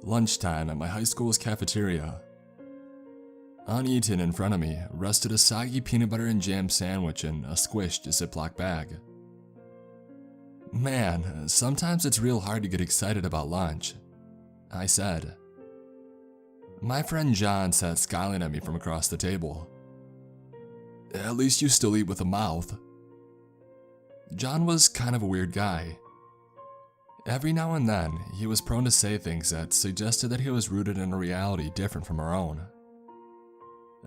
Lunchtime at my high school's cafeteria. Uneaten in front of me rested a soggy peanut butter and jam sandwich in a squished Ziploc bag. Man, sometimes it's real hard to get excited about lunch, I said. My friend John sat scowling at me from across the table. At least you still eat with a mouth. John was kind of a weird guy. Every now and then, he was prone to say things that suggested that he was rooted in a reality different from our own.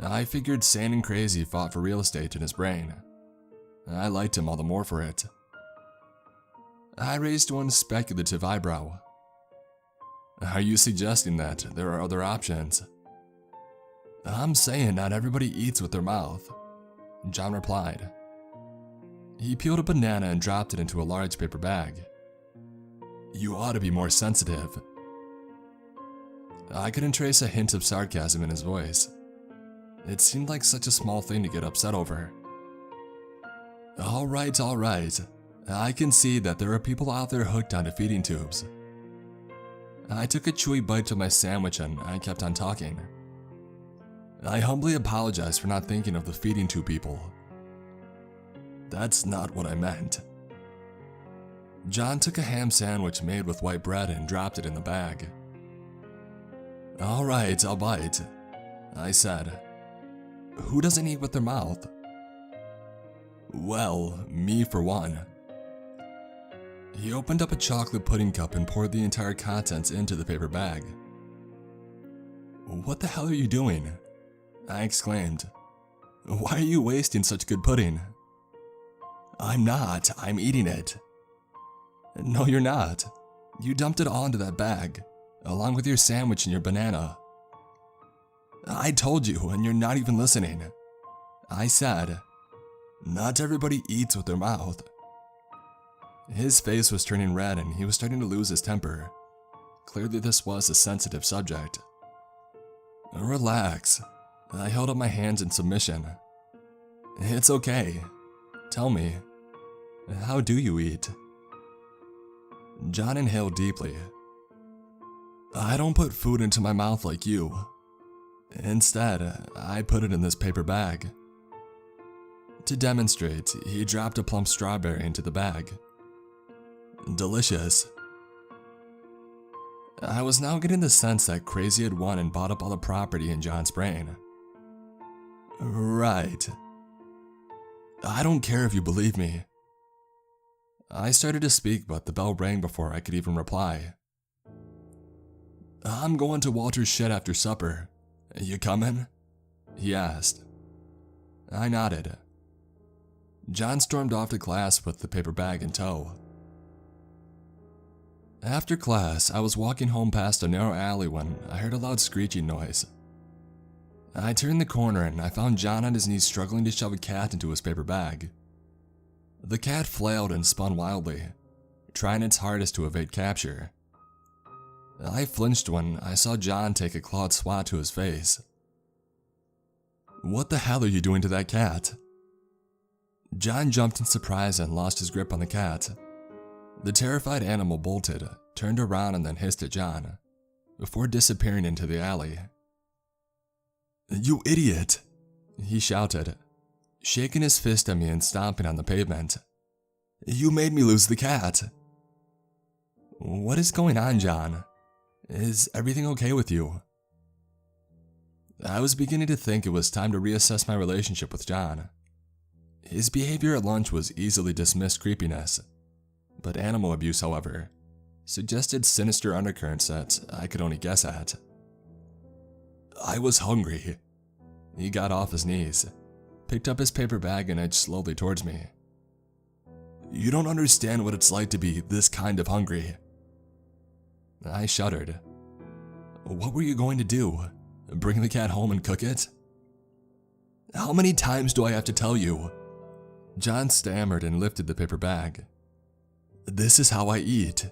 I figured sane and crazy fought for real estate in his brain. I liked him all the more for it. I raised one speculative eyebrow. Are you suggesting that there are other options? I'm saying not everybody eats with their mouth, John replied. He peeled a banana and dropped it into a large paper bag. You ought to be more sensitive. I couldn't trace a hint of sarcasm in his voice. It seemed like such a small thing to get upset over. All right. I can see that there are people out there hooked onto feeding tubes. I took a chewy bite of my sandwich and I kept on talking. I humbly apologized for not thinking of the feeding tube people. That's not what I meant. John took a ham sandwich made with white bread and dropped it in the bag. All right, I'll bite, I said. Who doesn't eat with their mouth? Well, me for one. He opened up a chocolate pudding cup and poured the entire contents into the paper bag. What the hell are you doing? I exclaimed. Why are you wasting such good pudding? I'm not, I'm eating it. No, you're not. You dumped it all into that bag, along with your sandwich and your banana. I told you, and you're not even listening. I said, not everybody eats with their mouth. His face was turning red and he was starting to lose his temper. Clearly this was a sensitive subject. Relax. I held up my hands in submission. It's okay. Tell me, how do you eat? John inhaled deeply. I don't put food into my mouth like you. Instead, I put it in this paper bag. To demonstrate, he dropped a plump strawberry into the bag. Delicious. I was now getting the sense that Crazy had won and bought up all the property in John's brain. Right. I don't care if you believe me. I started to speak, but the bell rang before I could even reply. I'm going to Walter's shed after supper. You coming? He asked. I nodded. John stormed off to class with the paper bag in tow. After class, I was walking home past a narrow alley when I heard a loud screeching noise. I turned the corner and I found John on his knees struggling to shove a cat into his paper bag. The cat flailed and spun wildly, trying its hardest to evade capture. I flinched when I saw John take a clawed swat to his face. What the hell are you doing to that cat? John jumped in surprise and lost his grip on the cat. The terrified animal bolted, turned around and then hissed at John, before disappearing into the alley. You idiot! He shouted, shaking his fist at me and stomping on the pavement. You made me lose the cat! What is going on, John? Is everything okay with you? I was beginning to think it was time to reassess my relationship with John. His behavior at lunch was easily dismissed creepiness, but animal abuse, however, suggested sinister undercurrents that I could only guess at. I was hungry. He got off his knees, picked up his paper bag and edged slowly towards me. You don't understand what it's like to be this kind of hungry. I shuddered. What were you going to do? Bring the cat home and cook it? How many times do I have to tell you? John stammered and lifted the paper bag. This is how I eat.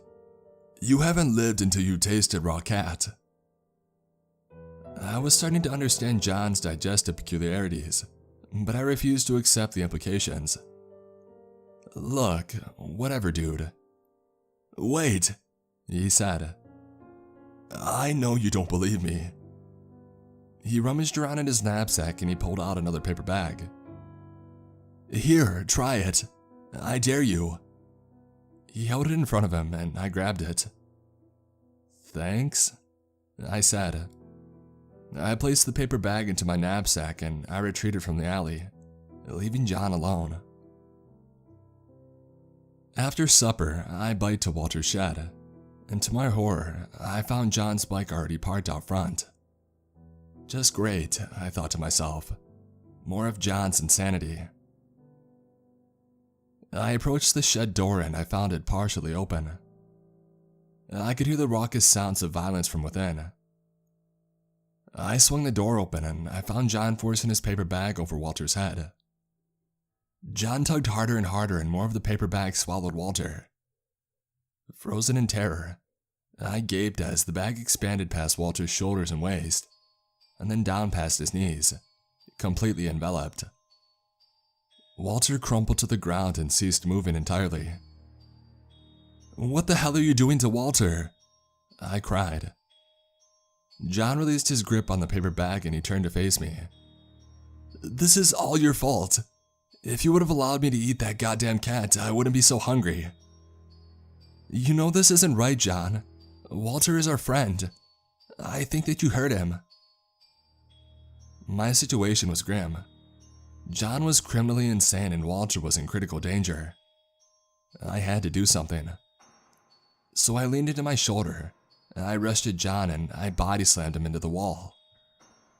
You haven't lived until you tasted raw cat. I was starting to understand John's digestive peculiarities, but I refused to accept the implications. Look, whatever, dude. Wait, he said. I know you don't believe me. He rummaged around in his knapsack and he pulled out another paper bag. Here, try it. I dare you. He held it in front of him and I grabbed it. Thanks, I said. I placed the paper bag into my knapsack and I retreated from the alley, leaving John alone. After supper, I biked to Walter's shed, and to my horror, I found John's bike already parked out front. Just great, I thought to myself. More of John's insanity. I approached the shed door and I found it partially open. I could hear the raucous sounds of violence from within. I swung the door open and I found John forcing his paper bag over Walter's head. John tugged harder and more of the paper bag swallowed Walter. Frozen in terror, I gaped as the bag expanded past Walter's shoulders and waist, and then down past his knees, completely enveloped. Walter crumpled to the ground and ceased moving entirely. "What the hell are you doing to Walter?" I cried. John released his grip on the paper bag and he turned to face me. "This is all your fault. If you would have allowed me to eat that goddamn cat, I wouldn't be so hungry. You know this isn't right, John. Walter is our friend. I think that you hurt him." My situation was grim. John was criminally insane and Walter was in critical danger. I had to do something. So I leaned into my shoulder, I rushed at John and I body slammed him into the wall.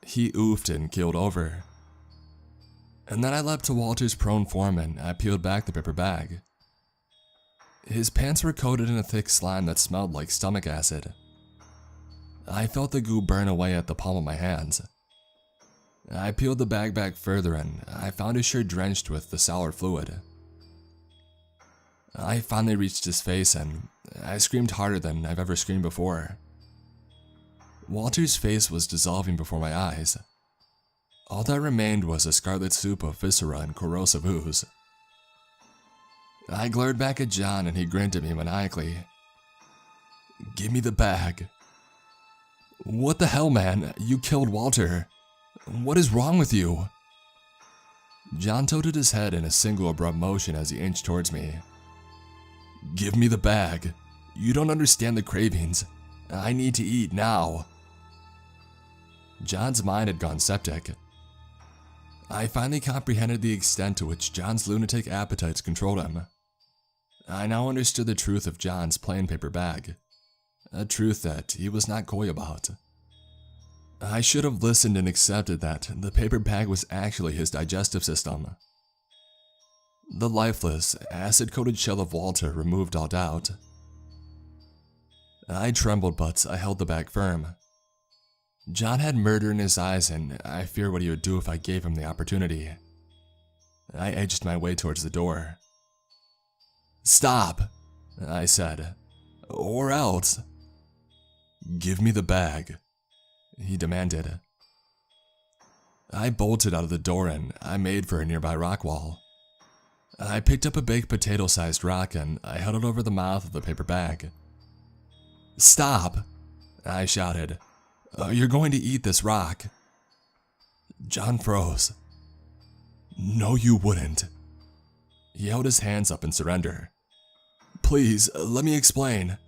He oofed and keeled over. And then I leapt to Walter's prone form and I peeled back the paper bag. His pants were coated in a thick slime that smelled like stomach acid. I felt the goo burn away at the palm of my hands. I peeled the bag back further and I found his shirt drenched with the sour fluid. I finally reached his face and I screamed harder than I've ever screamed before. Walter's face was dissolving before my eyes. All that remained was a scarlet soup of viscera and corrosive ooze. I glared back at John and he grinned at me maniacally. "Give me the bag." "What the hell, man? You killed Walter. What is wrong with you?" John tilted his head in a single abrupt motion as he inched towards me. "Give me the bag. You don't understand the cravings. I need to eat now." John's mind had gone septic. I finally comprehended the extent to which John's lunatic appetites controlled him. I now understood the truth of John's plain paper bag, a truth that he was not coy about. I should have listened and accepted that the paper bag was actually his digestive system. The lifeless, acid-coated shell of Walter removed all doubt. I trembled, but I held the bag firm. John had murder in his eyes, and I feared what he would do if I gave him the opportunity. I edged my way towards the door. "Stop," I said, "or else." "Give me the bag," he demanded. I bolted out of the door and I made for a nearby rock wall. I picked up a baked potato-sized rock and I held it over the mouth of the paper bag. "Stop," I shouted. "You're going to eat this rock." John froze. "No, you wouldn't." He held his hands up in surrender. "Please, let me explain.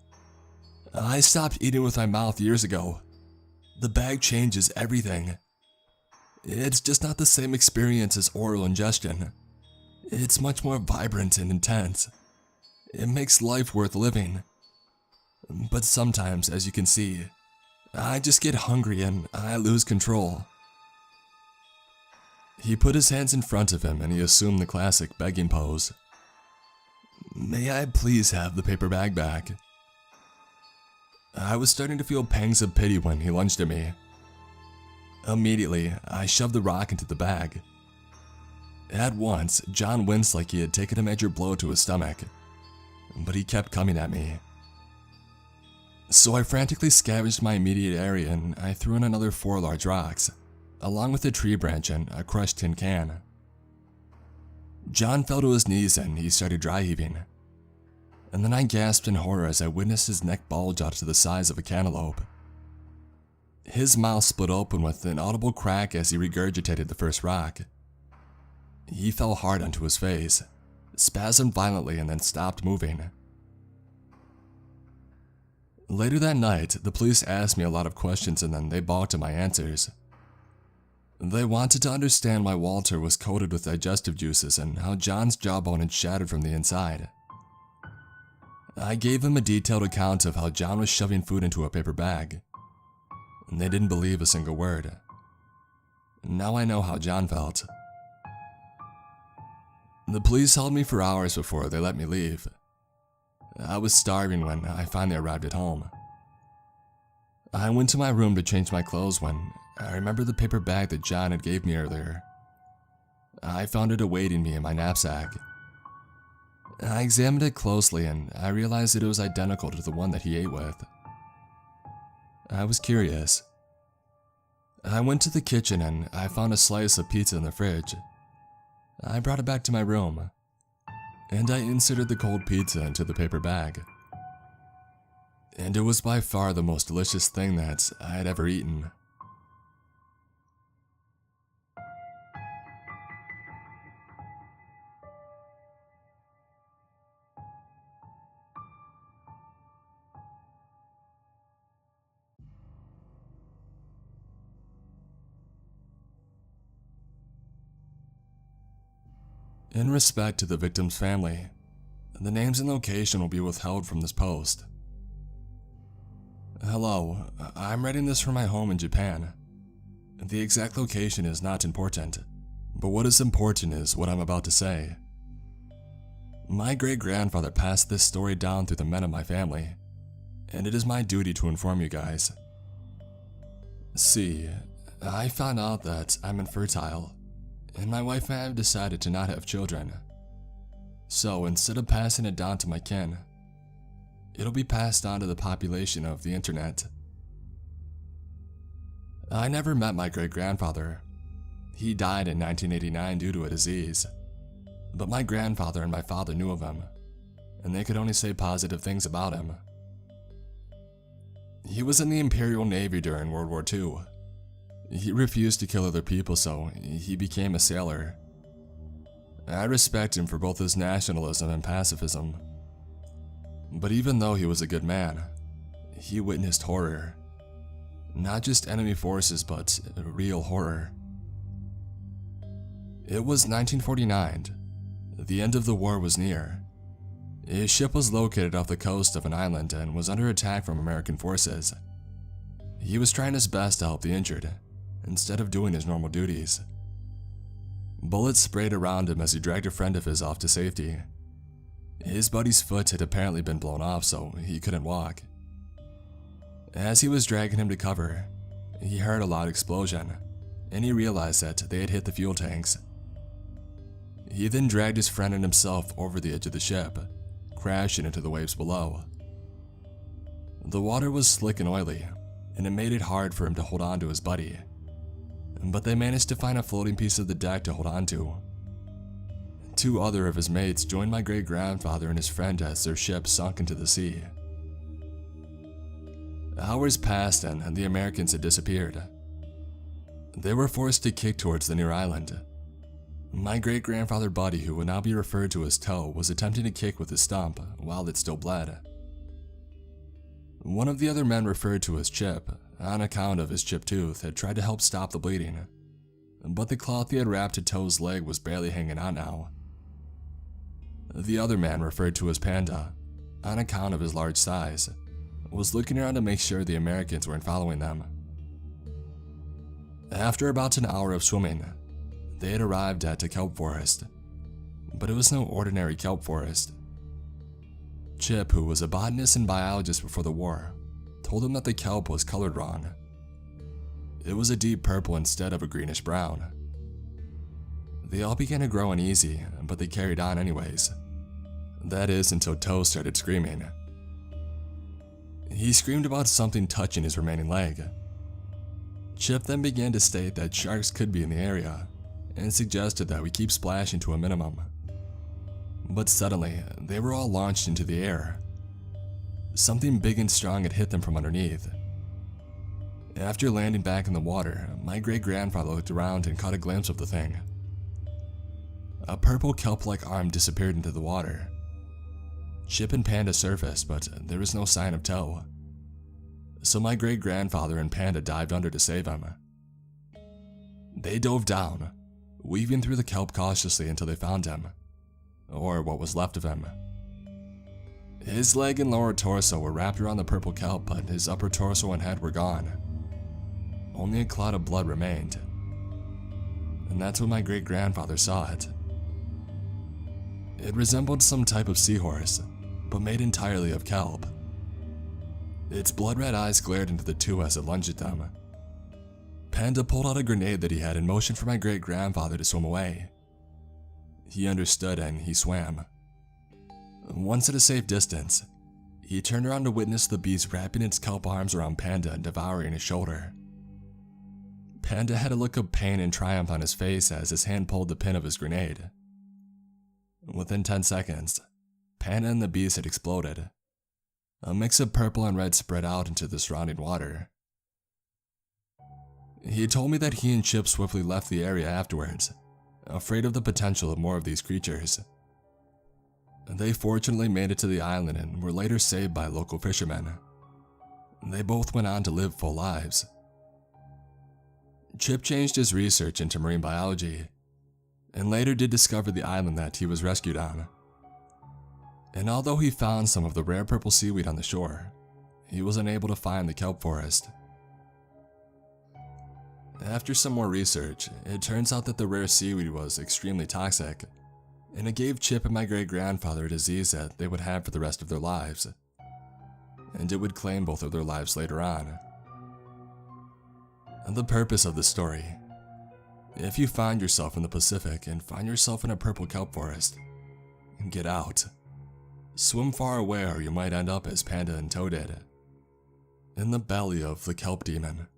I stopped eating with my mouth years ago. The bag changes everything. It's just not the same experience as oral ingestion. It's much more vibrant and intense. It makes life worth living. But sometimes, as you can see, I just get hungry and I lose control." He put his hands in front of him and he assumed the classic begging pose. "May I please have the paper bag back?" I was starting to feel pangs of pity when he lunged at me. Immediately, I shoved the rock into the bag. At once, John winced like he had taken a major blow to his stomach, but he kept coming at me. So I frantically scavenged my immediate area and I threw in another 4 large rocks, along with a tree branch and a crushed tin can. John fell to his knees and he started dry heaving. And then I gasped in horror as I witnessed his neck bulge out to the size of a cantaloupe, His mouth split open with an audible crack as he regurgitated the first rock. He fell hard onto his face, spasmed violently, and then stopped moving. Later that night, the police asked me a lot of questions and then they balked at my answers. They wanted to understand why Walter was coated with digestive juices and how John's jawbone had shattered from the inside. I gave them a detailed account of how John was shoving food into a paper bag, and they didn't believe a single word. Now I know how John felt. The police held me for hours before they let me leave. I was starving when I finally arrived at home. I went to my room to change my clothes when I remembered the paper bag that John had gave me earlier. I found it awaiting me in my knapsack. I examined it closely and I realized that it was identical to the one that he ate with. I was curious. I went to the kitchen and I found a slice of pizza in the fridge. I brought it back to my room, and I inserted the cold pizza into the paper bag. And it was by far the most delicious thing that I had ever eaten. In respect to the victim's family, the names and location will be withheld from this post. Hello, I'm writing this from my home in Japan. The exact location is not important, but what is important is what I'm about to say. My great-grandfather passed this story down through the men of my family, and it is my duty to inform you guys. See, I found out that I'm infertile, and my wife and I have decided to not have children. So instead of passing it down to my kin, it'll be passed on to the population of the internet. I never met my great-grandfather. He died in 1989 due to a disease. But my grandfather and my father knew of him, and they could only say positive things about him. He was in the Imperial Navy during World War II. He refused to kill other people, so he became a sailor. I respect him for both his nationalism and pacifism. But even though he was a good man, he witnessed horror. Not just enemy forces, but real horror. It was 1949. The end of the war was near. His ship was located off the coast of an island and was under attack from American forces. He was trying his best to help the injured, instead of doing his normal duties. Bullets sprayed around him as he dragged a friend of his off to safety. His buddy's foot had apparently been blown off, so he couldn't walk. As he was dragging him to cover, he heard a loud explosion, and he realized that they had hit the fuel tanks. He then dragged his friend and himself over the edge of the ship, crashing into the waves below. The water was slick and oily, and it made it hard for him to hold on to his buddy. But they managed to find a floating piece of the deck to hold on to. Two other of his mates joined my great-grandfather and his friend as their ship sunk into the sea. Hours passed and the Americans had disappeared. They were forced to kick towards the near island. My great-grandfather Buddy, who would now be referred to as Toe, was attempting to kick with his stump while it still bled. One of the other men, referred to as Chip, on account of his chipped tooth, had tried to help stop the bleeding, but the cloth he had wrapped to Toe's leg was barely hanging on now. The other man, referred to as Panda, on account of his large size, was looking around to make sure the Americans weren't following them. After about an hour of swimming, they had arrived at a kelp forest, but it was no ordinary kelp forest. Chip, who was a botanist and biologist before the war, told them that the kelp was colored wrong. It was a deep purple instead of a greenish brown. They all began to grow uneasy, but they carried on anyways. That is, until Toe started screaming. He screamed about something touching his remaining leg. Chip then began to state that sharks could be in the area, and suggested that we keep splashing to a minimum. But suddenly, they were all launched into the air. Something big and strong had hit them from underneath. After landing back in the water, my great-grandfather looked around and caught a glimpse of the thing. A purple kelp-like arm disappeared into the water. Chip and Panda surfaced, but there was no sign of toe. So my great-grandfather and Panda dived under to save him. They dove down, weaving through the kelp cautiously until they found him, or what was left of him. His leg and lower torso were wrapped around the purple kelp, but his upper torso and head were gone. Only a cloud of blood remained. And that's when my great-grandfather saw it. It resembled some type of seahorse, but made entirely of kelp. Its blood-red eyes glared into the two as it lunged at them. Panda pulled out a grenade that he had and motioned for my great-grandfather to swim away. He understood and he swam. Once at a safe distance, he turned around to witness the beast wrapping its kelp arms around Panda and devouring his shoulder. Panda had a look of pain and triumph on his face as his hand pulled the pin of his grenade. Within 10 seconds, Panda and the beast had exploded. A mix of purple and red spread out into the surrounding water. He told me that he and Chip swiftly left the area afterwards, afraid of the potential of more of these creatures. They fortunately made it to the island and were later saved by local fishermen. They both went on to live full lives. Chip changed his research into marine biology, and later did discover the island that he was rescued on. And although he found some of the rare purple seaweed on the shore, he was unable to find the kelp forest. After some more research, it turns out that the rare seaweed was extremely toxic, and it gave Chip and my great-grandfather a disease that they would have for the rest of their lives, and it would claim both of their lives later on. And the purpose of this story: if you find yourself in the Pacific and find yourself in a purple kelp forest, get out. Swim far away or you might end up as Panda and Toe did, in the belly of the kelp demon.